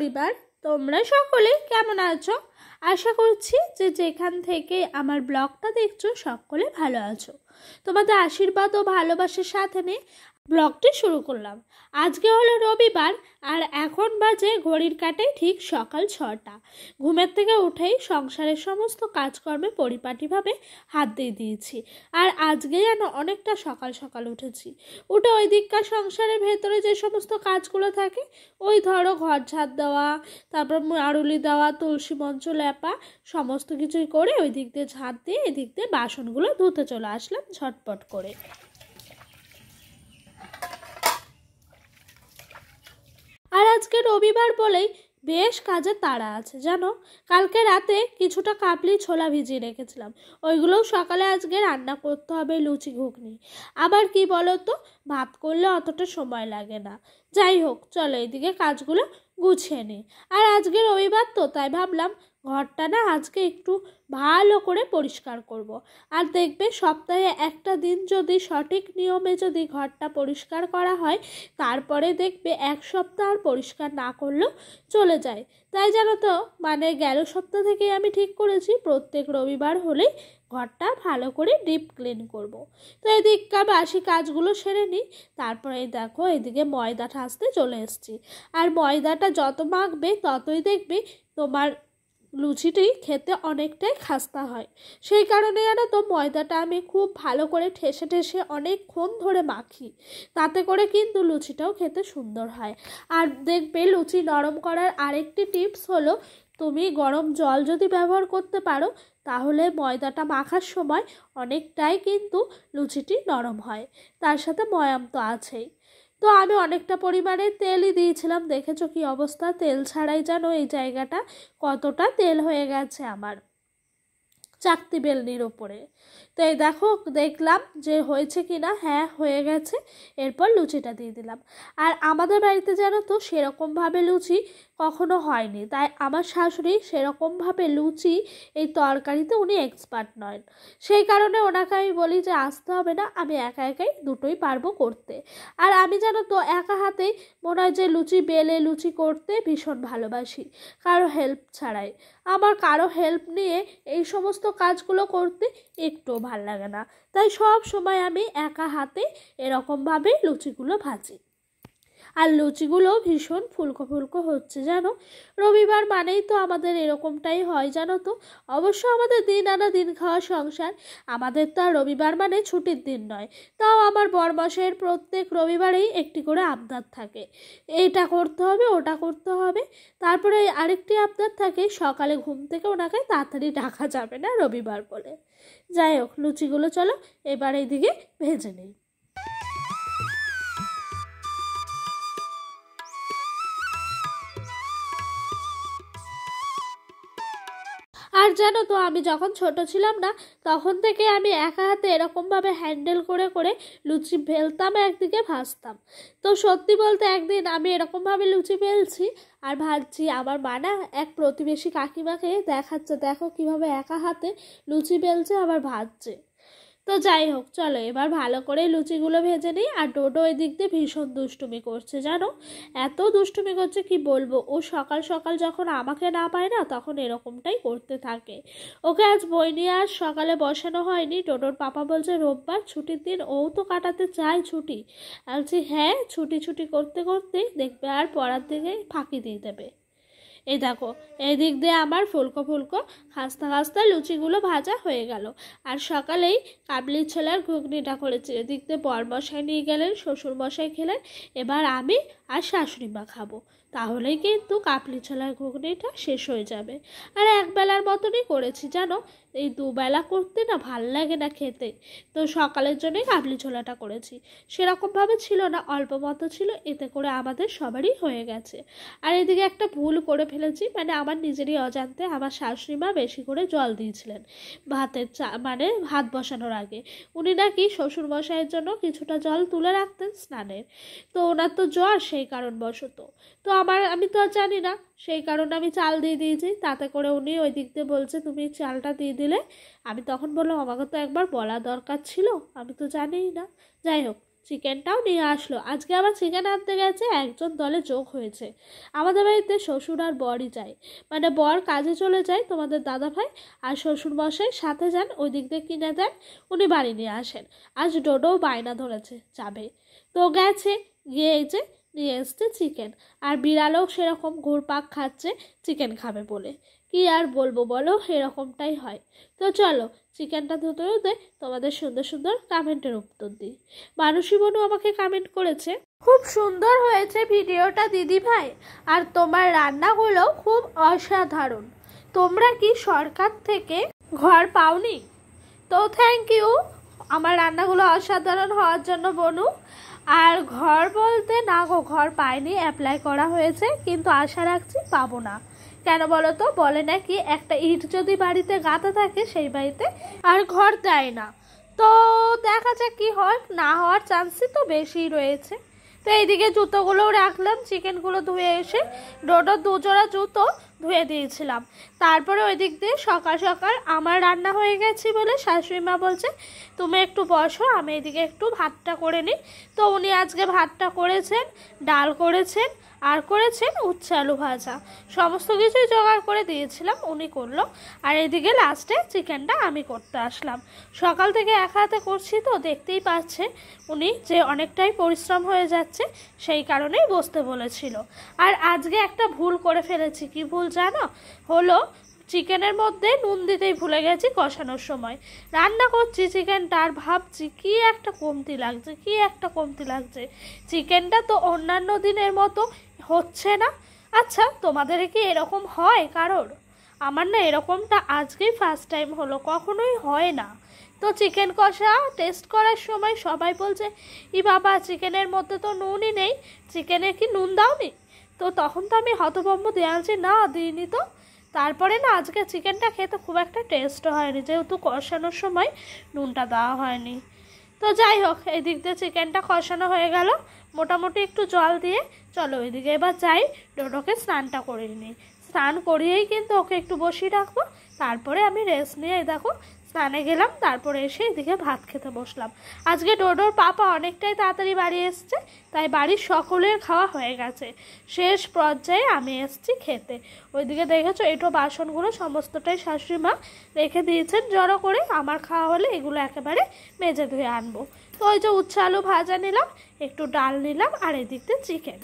পরিবার, তোমরা সকলে কেমন আছো? আশা করছি যে যেখান থেকে আমার ব্লগটা দেখছো সকলে ভালো আছো। তোমাদের আশীর্বাদ ও ভালোবাসার সাথে নিয়ে ব্লগটি শুরু করলাম। আজকে হলো রবিবার আর এখন বাজে ঘড়ির কাঁটায় ঠিক সকাল 6টা। ঘুমের থেকে উঠেই সংসারের সমস্ত কাজকর্মে পরিপাটিভাবে হাত দিয়ে দিয়েছি। আর আজকে যেন অনেকটা সকাল সকাল উঠেছি। উঠে ওই দিককার সংসারের ভেতরে যে সমস্ত কাজগুলো থাকে, ওই ধরো ঘর ঝাড় দেওয়া, তারপর আড়ুলি দেওয়া, তুলসী মঞ্চ লেপা, সমস্ত কিছুই করে ওই দিক দিয়ে ঝাড় দিয়ে এদিক দিয়ে বাসনগুলো ধুতে চলে আসলাম ঝটপট করে। আর আজকে রবিবার বলেই বেশ কাজের তাড়া আছে জানো। কালকে রাতে কিছুটা কাবলি ছোলা ভিজিয়ে রেখেছিলাম, ওইগুলোও সকালে আজকে রান্না করতে হবে, লুচি ঘুগনি। আবার কি বলো তো, ভাত করলে অতটা সময় লাগে না। যাই হোক, চলো এদিকে কাজগুলো গুছিয়ে নিই। আর আজকে রবিবার তো তাই ভাবলাম ঘরটা না আজকে একটু ভালো করে পরিষ্কার করব। আর দেখবে সপ্তাহে একটা দিন যদি সঠিক নিয়মে যদি ঘরটা পরিষ্কার করা হয়, তারপরে দেখবে এক সপ্তাহ আর পরিষ্কার না করলেও চলে যায়। তাই জানো তো, মানে গেল সপ্তাহ থেকেই আমি ঠিক করেছি প্রত্যেক রবিবার হলেই ঘরটা ভালো করে ডিপ ক্লিন করব। তো এদিককার বাসি কাজগুলো সেরে নিই। তারপরে দেখো এদিকে ময়দা ঠাসতে চলে এসেছি। আর ময়দাটা যত মাখবে ততই দেখবে তোমার লুচিটি খেতে অনেকটাই খাস্তা হয়। সেই কারণে জানো তো ময়দাটা আমি খুব ভালো করে ঠেসে ঠেসে অনেকক্ষণ ধরে মাখি, তাতে করে কিন্তু লুচিটাও খেতে সুন্দর হয়। আর দেখবে লুচি নরম করার আরেকটি টিপস হলো, তুমি গরম জল যদি ব্যবহার করতে পারো তাহলে ময়দাটা মাখার সময় অনেকটাই কিন্তু লুচিটি নরম হয়। তার সাথে ময়াম তো আছেই। তো আমি অনেকটা পরিমাণে তেলই দিয়েছিলাম, দেখেছো কি অবস্থা, তেল ছাড়াই যেন এই জায়গাটা কতটা তেল হয়ে গেছে আমার চাকতি বেলনির ওপরে। তো এই দেখো দেখলাম যে হয়েছে কি না, হ্যাঁ হয়ে গেছে। এরপর লুচিটা দিয়ে দিলাম। আর আমাদের বাড়িতে জানো তো সেরকমভাবে লুচি কখনো হয়নি, তাই আমার শাশুড়ি সেরকমভাবে লুচি এই তরকারিতে উনি এক্সপার্ট নয়। সেই কারণে ওনাকে আমি বলি যে আসতে হবে না, আমি একা একাই দুটোই পারবো করতে। আর আমি জানো তো একা হাতেই মনে হয় যে লুচি বেলে লুচি করতে ভীষণ ভালোবাসি, কারো হেল্প ছাড়াই। আমার কারো হেল্প নিয়ে এই সমস্ত কাজগুলো করতে একটুও ভাল লাগে না। তাই সব সময় আমি একা হাতে এরকমভাবেই লুচিগুলো ভাজি। আর লুচিগুলো ভীষণ ফুলকো ফুলকো হচ্ছে জানো। রবিবার মানেই তো আমাদের এরকমটাই হয় জানো তো। অবশ্য আমাদের দিন আনা দিন খাওয়া সংসার, আমাদের তো আর রবিবার মানে ছুটির দিন নয়। তাও আমার বরমশাইয়ের প্রত্যেক রবিবারেই একটি করে আবদার থাকে, এইটা করতে হবে ওটা করতে হবে। তারপরে আরেকটি আবদার থাকে, সকালে ঘুম থেকে ওনাকে তাড়াতাড়ি ডাকা যাবে না রবিবার বলে। যাই হোক, লুচিগুলো চলো এবার এইদিকে ভেজে নিই। আর জানো তো আমি যখন ছোট ছিলাম না, তখন থেকে আমি একা হাতে এরকমভাবে হ্যান্ডেল করে করে লুচি বেলতাম, একদিকে ভাজতাম। তো সত্যি বলতে একদিন আমি এরকমভাবে লুচি বেলছি আর ভাজছি, আমার মা না এক প্রতিবেশী কাকিমাকে দেখাচ্ছে, দেখো কিভাবে একা হাতে লুচি বেলছে আবার ভাজছে। তো যাই হোক, চলো এবার ভালো করে লুচিগুলো ভেজে নিই। আর ডোডো ওই দিক দিয়ে ভীষণ দুষ্টুমি করছে জানো, এত দুষ্টুমি করছে কি বলবো। ও সকাল সকাল যখন আমাকে না পায় না তখন এরকমটাই করতে থাকে। ওকে আজ বই নিয়ে আজ সকালে বসানো হয়নি, ডোডোর পাপা বলছে রোববার ছুটির দিন, ও তো কাটাতে চায় ছুটি। আর বলছি হ্যাঁ, ছুটি ছুটি করতে করতেই দেখবে আর পড়ার দিকে ফাঁকি দিয়ে দেবে। এই দেখো এই দিক দিয়ে আমার ফুলকো ফুলকো খাস্তা খাস্তা লুচিগুলো ভাজা হয়ে গেল। আর সকালেই কাবলি ছোলার ঘুগনিটা করেছি, এদিক দিয়ে বরমশাই নিয়ে গেলেন, শ্বশুরমশাই খেলেন, এবার আমি আর শাশুড়ি মা খাবো। তাহলেই কিন্তু কাবলি ছোলার ঘুগনিটা শেষ হয়ে যাবে। আর একবেলার মতনই করেছি জানো, এই দুবেলা করতে না ভাল লাগে না খেতে। তো সকালের জন্যই কাবলি ছোলাটা করেছি, সেরকমভাবে ছিল না, অল্প মতো ছিল, এতে করে আমাদের সবারই হয়ে গেছে। আর এদিকে একটা ভুল করে ফেলেছি, মানে আমার নিজেরই অজান্তে আমার শাশুড়ি মা বেশি করে জল দিয়েছিলেন ভাতের মানে ভাত বসানোর আগে। উনি নাকি শ্বশুরমশাইয়ের জন্য কিছুটা জল তুলে রাখতেন স্নানের। তো ওনার তো জ্বর, সেই কারণবশত। তো আমি তো আর জানি না, সেই কারণে আমি চাল দিয়ে দিয়েছি। তাতে করে উনি ওই দিক দিয়ে বলছে তুমি চালটা দিয়ে দিলে। আমি তখন বললাম আমাকে তো একবার বলা দরকার ছিল, আমি তো জানিই না। যাই হোক, চিকেনটাও নিয়ে আসলো। আজকে আবার চিকেন আনতে গেছে, একজন দলে যোগ হয়েছে। আমাদের বাড়িতে শ্বশুর আর বরই যায়, মানে বর কাজে চলে যায় তোমাদের দাদাভাই, আর শ্বশুর মশাই সাথে যান, ওই দিক দিয়ে কিনে দেন, উনি বাড়ি নিয়ে আসেন। আজ ডোডোও বায়না ধরেছে যাবে, তো গেছে, গিয়ে এই যে নিয়ে এসছে চিকেন। আর বিড়ালও সেরকম ঘুরপাক খাচ্ছে চিকেন খাবে বলে। কি আর বলবো বলো, এরকমটাই হয়। তো চলো চিকেনটা ধুতে ধুতে তোমাদের সুন্দর সুন্দর কমেন্টের উত্তর দিই। মানুষী বনু আমাকে কমেন্ট করেছে, খুব সুন্দর হয়েছে ভিডিওটা দিদি ভাই, আর তোমার রান্নাগুলো খুব অসাধারণ। তোমরা কি সরকার থেকে ঘর পাওনি? তো থ্যাংক ইউ আমার রান্নাগুলো অসাধারণ হওয়ার জন্য বনু। আর ঘর বলতে না গো, ঘর পাইনি, অ্যাপ্লাই করা হয়েছে, কিন্তু আশা রাখছি পাবো না। কেন বলো তো, বলে নাকি একটা ইট যদি বাড়িতে গাঁথা থাকে সেই বাড়িতে আর ঘর দেয় না। তো দেখা যাক কি হয়, না হওয়ার চান্সই তো বেশি রয়েছে। তো এইদিকে জুতোগুলোও রাখলাম, চিকেনগুলো ধুয়ে এসে ডোডোর দুজোড়া জুতো ধুয়ে দিয়েছিলাম। তারপরে ওই দিক দিয়ে সকাল সকাল আমার রান্না হয়ে গেছে বলে শাশুড়ি মা বলছে তুমি একটু বসো, আমি এদিকে একটু ভাতটা করে নিই। তো উনি আজকে ভাতটা করেছেন, ডাল করেছেন, আর করেছেন উচ্ছে আলু ভাজা, সমস্ত কিছুই জোগাড় করে দিয়েছিলাম, উনি করলো। আর এদিকে লাস্টে চিকেনটা আমি করতে আসলাম। সকাল থেকে এক হাতে করছি তো দেখতেই পাচ্ছে উনি যে অনেকটাই পরিশ্রম হয়ে যাচ্ছে, সেই কারণেই বসতে বলেছিল। আর আজকে একটা ভুল করে ফেলেছি। কি ভুল জানো? হলো চিকেনের মধ্যে নুন দিতেই ভুলে গেছি কষানোর সময়। রান্না করছি চিকেনটা আর ভাবছি কি একটা কমতি লাগছে, চিকেনটা তো অন্যান্য দিনের মতো হচ্ছে না। আচ্ছা তোমাদের কি এরকম হয় কারোর? আমার না এরকমটা আজকেই ফার্স্ট টাইম হলো, কখনোই হয় না। তো চিকেন কষা টেস্ট করার সময় সবাই বলছে ই বাবা চিকেনের মধ্যে তো নুনই নেই, চিকেনে কি নুন দাওনি? তো তখন তো আমি হতভম্ব দেওয়ালছি, না দিইনি তো। তারপরে না আজকে চিকেনটা খেতে খুব একটা টেস্ট হয়নি, যেহেতু কষানোর সময় নুনটা দেওয়া হয়নি। তো যাই হোক, এদিক দিয়ে চিকেনটা কষানো হয়ে গেল মোটামুটি একটু জল দিয়ে। চলো ওইদিকে এবার যাই, ডোডোকে স্নানটা করিয়ে নিই। স্নান করিয়েই কিন্তু ওকে একটু বসিয়ে রাখবো, তারপরে আমি রেস্ট নিয়ে দেখো স্নানে গেলাম, তারপরে এসে এদিকে ভাত খেতে বসলাম। আজকে ডোডোর পাপা অনেকটাই তাড়াতাড়ি বাড়ি এসছে, তাই বাড়ির সকলের খাওয়া হয়ে গেছে, শেষ পর্যায়ে আমি এসছি খেতে। ওইদিকে দেখেছো এটো বাসনগুলো সমস্তটাই শাশুড়ি মা রেখে দিয়েছেন জড়ো করে, আমার খাওয়া হলে এগুলো একেবারে মেজে ধুয়ে আনবো। তো ওই যে উচ্ছে আলু ভাজা নিলাম, একটু ডাল নিলাম, আর এদিকতে চিকেন।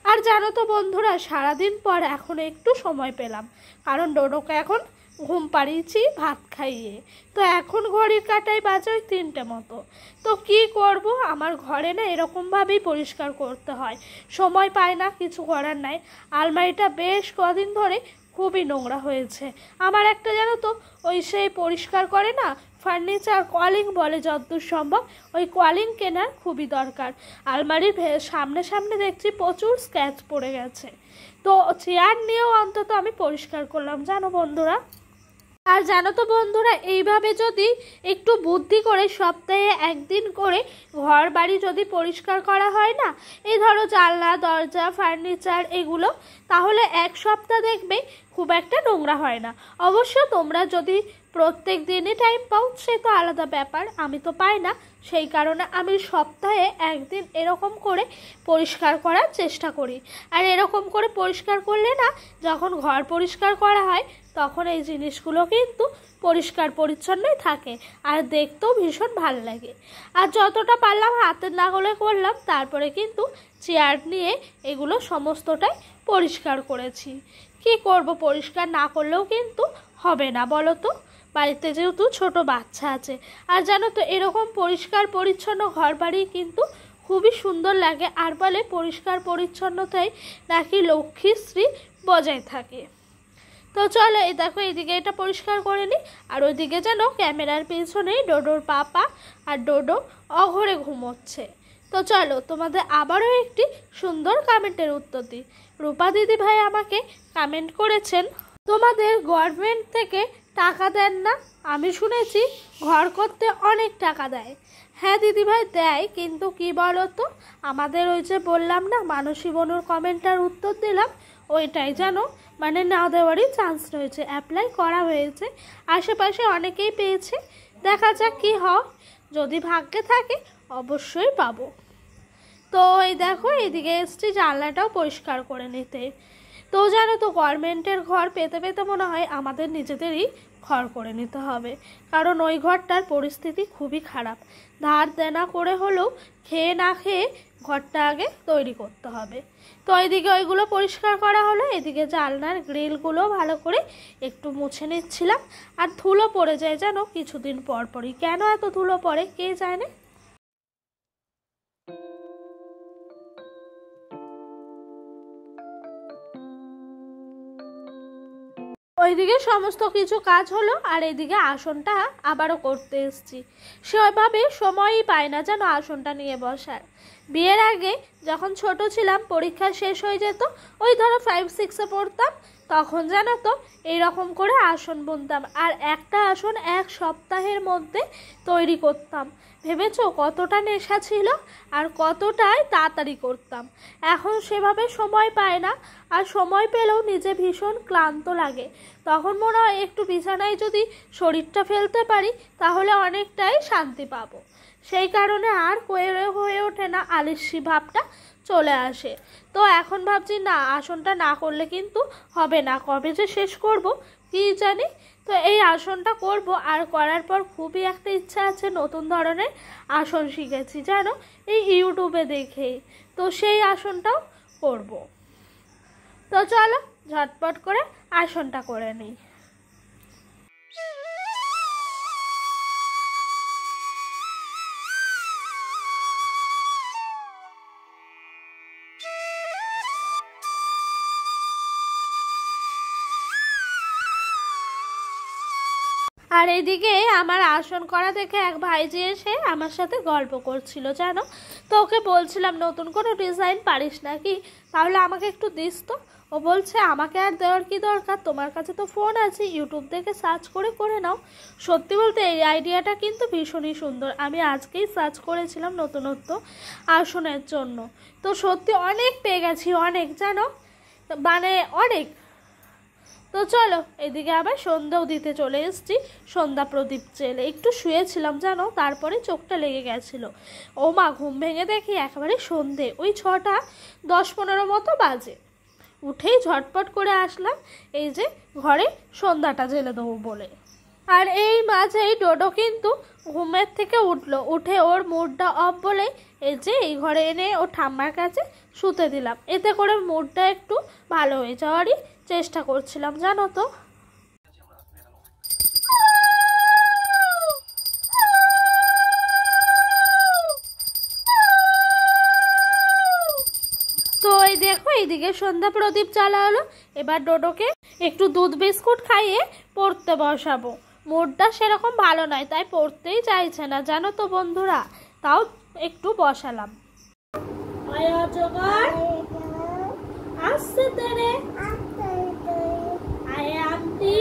আর জানো তো বন্ধুরা, সারাদিন পর এখন একটু সময় পেলাম, কারণ ডোডোকে এখন ঘুম পাড়িয়েছি ভাত খাইয়ে। তো এখন ঘড়ির কাঁটায় বাজে ওই 3টে মতো। তো কি করব, আমার ঘরে না এরকমভাবেই পরিষ্কার করতে হয়, সময় পায় না, কিছু করার নাই। আলমারিটা বেশ কদিন ধরে খুবই নোংরা হয়েছে। আমার একটা জানো তো ওই সেই পরিষ্কার করে না ফার্নিচার কলিং বলে যতদূর সম্ভব, ওই কলিং কেনার খুবই দরকার। আলমারির সামনে সামনে দেখছি প্রচুর স্ক্র্যাচ পড়ে গেছে। তো চেয়ার নিয়েও অন্তত আমি পরিষ্কার করলাম জানো বন্ধুরা। আর জানো তো বন্ধুরা, এইভাবে যদি একটু বুদ্ধি করে সপ্তাহে একদিন করে ঘর বাড়ি যদি পরিষ্কার করা হয় না, এই ধরো জানলা দরজা ফার্নিচার এগুলো, তাহলে এক সপ্তাহ দেখবে খুব একটা নোংরা হয় না। অবশ্য তোমরা যদি প্রত্যেক দিনই টাইম পাও সে তো আলাদা ব্যাপার, আমি তো পাই না, সেই কারণে আমি সপ্তাহে একদিন এরকম করে পরিষ্কার করার চেষ্টা করি। আর এরকম করে পরিষ্কার করলে না, যখন ঘর পরিষ্কার করা হয় তখন এই জিনিসগুলো কিন্তু পরিষ্কার পরিচ্ছন্নই থাকে, আর দেখতেও ভীষণ ভালো লাগে। আর যতটা পারলাম হাতের নাগালে করলাম, তারপরে কিন্তু চেয়ার নিয়ে এগুলো সমস্তটাই পরিষ্কার করেছি। কি করব, পরিষ্কার না করলেও কিন্তু হবে না বলো তো, বাড়িতে যেহেতু ছোট বাচ্চা আছে। আর জানো তো এরকম পরিষ্কার পরিচ্ছন্ন ঘর বাড়ি কিন্তু খুবই সুন্দর লাগে, আর বলে পরিষ্কার পরিচ্ছন্নতায় নাকি লক্ষ্মীশ্রী বজায় থাকে। তো চলো এই দেখো এইদিকে এটা পরিষ্কার করে নিই। আর ওইদিকে যেন ক্যামেরার পেছনেই ডোডোর পাপা আর ডোডো অঘরে ঘুমোচ্ছে। তো চলো তোমাদের আবারও একটি সুন্দর কমেন্টের উত্তর দিই। রূপা দিদি ভাই আমাকে কমেন্ট করেছেন, তোমাদের গভর্নমেন্ট থেকে টাকা দেন না? আমি শুনেছি ঘর করতে অনেক টাকা দেয়। হ্যাঁ দিদিভাই দেয়, কিন্তু কি বলো তো, আমাদের ওই যে বললাম না মানসী বনুর কমেন্টার উত্তর দিলাম, ওইটাই জানো মানে না দেওয়ারই চান্স রয়েছে, অ্যাপ্লাই করা হয়েছে, আশেপাশে অনেকেই পেয়েছে, দেখা যাক কি হয়, যদি ভাগ্যে থাকে অবশ্যই পাবো। তো এই দেখো এইদিকে এসছি জানলাটাও পরিষ্কার করে নিতে। তো জানো তো গভর্নমেন্টের ঘর পেতে পেতে মনে হয় আমাদের নিজেদেরই ঘর করে নিতে হবে, কারণ ওই ঘরটার পরিস্থিতি খুবই খারাপ। ধার দেনা করে হলেও খেয়ে না খেয়ে ঘরটা আগে তৈরি করতে হবে। তো এইদিকে ওইগুলো পরিষ্কার করা হলো, এদিকে জানলার গ্রিলগুলো ভালো করে একটু মুছে নিচ্ছিলাম। আর ধুলো পড়ে যায় জানো কিছুদিন পর পরই, কেন এত ধুলো পড়ে কে জানে। ওইদিকে সমস্ত কিছু কাজ হলো, আর এইদিকে আসনটা আবারও করতে এসেছি। সে ওইভাবে সময়ই পায় না যেন আসনটা নিয়ে বসার। বিয়ের আগে যখন ছোট ছিলাম, পরীক্ষা শেষ হয়ে যেত, ওই ধরো 5-6-এ পড়তাম, তখন জানো তো এইরকম করে আসন বুনতাম, আর একটা আসন 1 সপ্তাহের মধ্যে তৈরি করতাম। ভেবেছো কতটা নেশা ছিল আর কতটাই তাড়াতাড়ি করতাম। এখন সেভাবে সময় পায় না, আর সময় পেলেও নিজে ভীষণ ক্লান্ত লাগে। তখন মনে হয় একটু বিছানায় যদি শরীরটা ফেলতে পারি তাহলে অনেকটাই শান্তি পাবো। সেই কারণে আর হয়ে ওঠে না, আলস্যি ভাবটা চলে আসে। তো এখন ভাবছি না, আসনটা না করলে কিন্তু হবে না, কবে যে শেষ করব কি জানি। তো এই আসনটা করব, আর করার পর খুবই একটা ইচ্ছা আছে, নতুন ধরনের আসন শিখেছি জানো এই ইউটিউবে দেখেই, তো সেই আসনটাও করব। তো চলো ঝটপট করে আসনটা করে নিই। আর এদিকে আমার আসন করা দেখে এক ভাইজি এসে আমার সাথে গল্প করছিল জানো। তো ওকে বলছিলাম নতুন কোনো ডিজাইন পারিস নাকি, তাহলে আমাকে একটু দিস তো। ও বলছে আমাকে আর দেওয়ার কি দরকার, তোমার কাছে তো ফোন আছে, ইউটিউব থেকে সার্চ করে নাও। সত্যি বলতে এই আইডিয়াটা কিন্তু ভীষণই সুন্দর। আমি আজকেই সার্চ করেছিলাম নতুনত্ব আসনের জন্য, তো সত্যি অনেক পেয়ে গেছি, অনেক জানো, মানে অনেক। তো চলো এদিকে আবার সন্ধ্যাও দিতে চলে এসেছি। সন্ধ্যা প্রদীপ জেলে একটু শুয়েছিলাম জানো, তারপরে চোখটা লেগে গেছিলো। ও মা, ঘুম ভেঙে দেখি একেবারে সন্ধে, ওই 6:10-15 মতো বাজে। উঠেই ঝটপট করে আসলাম এই যে ঘরে সন্ধ্যাটা জেলে দেবো বলে। আর এই মাঝেই ডোডো কিন্তু ঘুমের থেকে উঠলো, উঠে ওর মুডটা অফ বলে এই যে এই ঘরে এনে ও ঠাম্মার কাছে শুতে দিলাম। এতে করে মুডটা একটু ভালো হয়ে যাওয়ারই চেষ্টা করছিলাম জানো তো। তো এই দেখো এইদিকে সন্ধ্যা প্রদীপ জ্বালা হলো, এবার ডোডোকে একটু দুধ বিস্কুট খাইয়ে পড়তে বসাবো। মুডটা সেরকম ভালো নয়, তাই পড়তেই চাইছে না জানো তো বন্ধুরা, তাও একটু বসালাম। আসছে তেরে আয় আমটি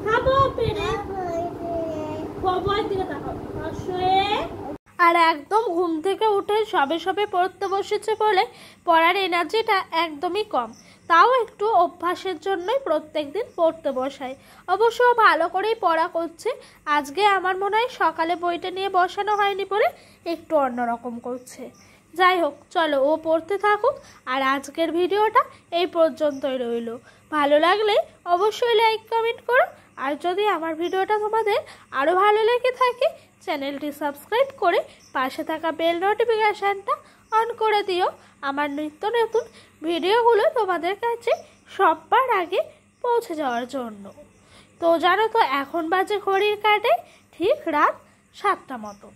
খাবো পেরে খবর দিকে তাকাও আসে। আর একদম ঘুম থেকে উঠে সবে পড়তে বসেছে বলে পড়ার এনার্জিটা একদমই কম, তাও একটু অভ্যাসের জন্যই প্রত্যেকদিন পড়তে বসায়। অবশ্য ভালো করেই পড়া করছে। আজকে আমার মনে হয় সকালে বইটা নিয়ে বসানো হয়নি বলে একটু অন্যরকম করছে। যাই হোক চলো ও পড়তে থাকুক, আর আজকের ভিডিওটা এই পর্যন্তই রইল। ভালো লাগলে অবশ্যই লাইক কমেন্ট করো, আর যদি আমার ভিডিওটা তোমাদের আরও ভালো লেগে থাকে চ্যানেলটি সাবস্ক্রাইব করে পাশে থাকা বেল নোটিফিকেশানটা অন করে দিও, আমার নিত্য নতুন ভিডিওগুলো তোমাদের কাছে সবার আগে পৌঁছে যাওয়ার জন্য। তো জানো তো এখন বাজে ঘড়ির কাঁটায় ঠিক রাত 7টা মতো।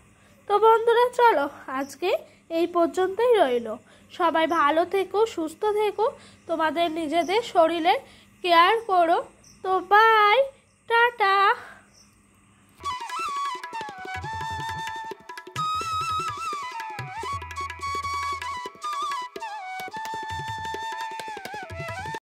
তো বন্ধুরা চলো আজকে এই পর্যন্তই রইল। সবাই ভালো থেকো, সুস্থ থেকো, তোমাদের নিজেদের শরীরের কেয়ার করো। তো বাই।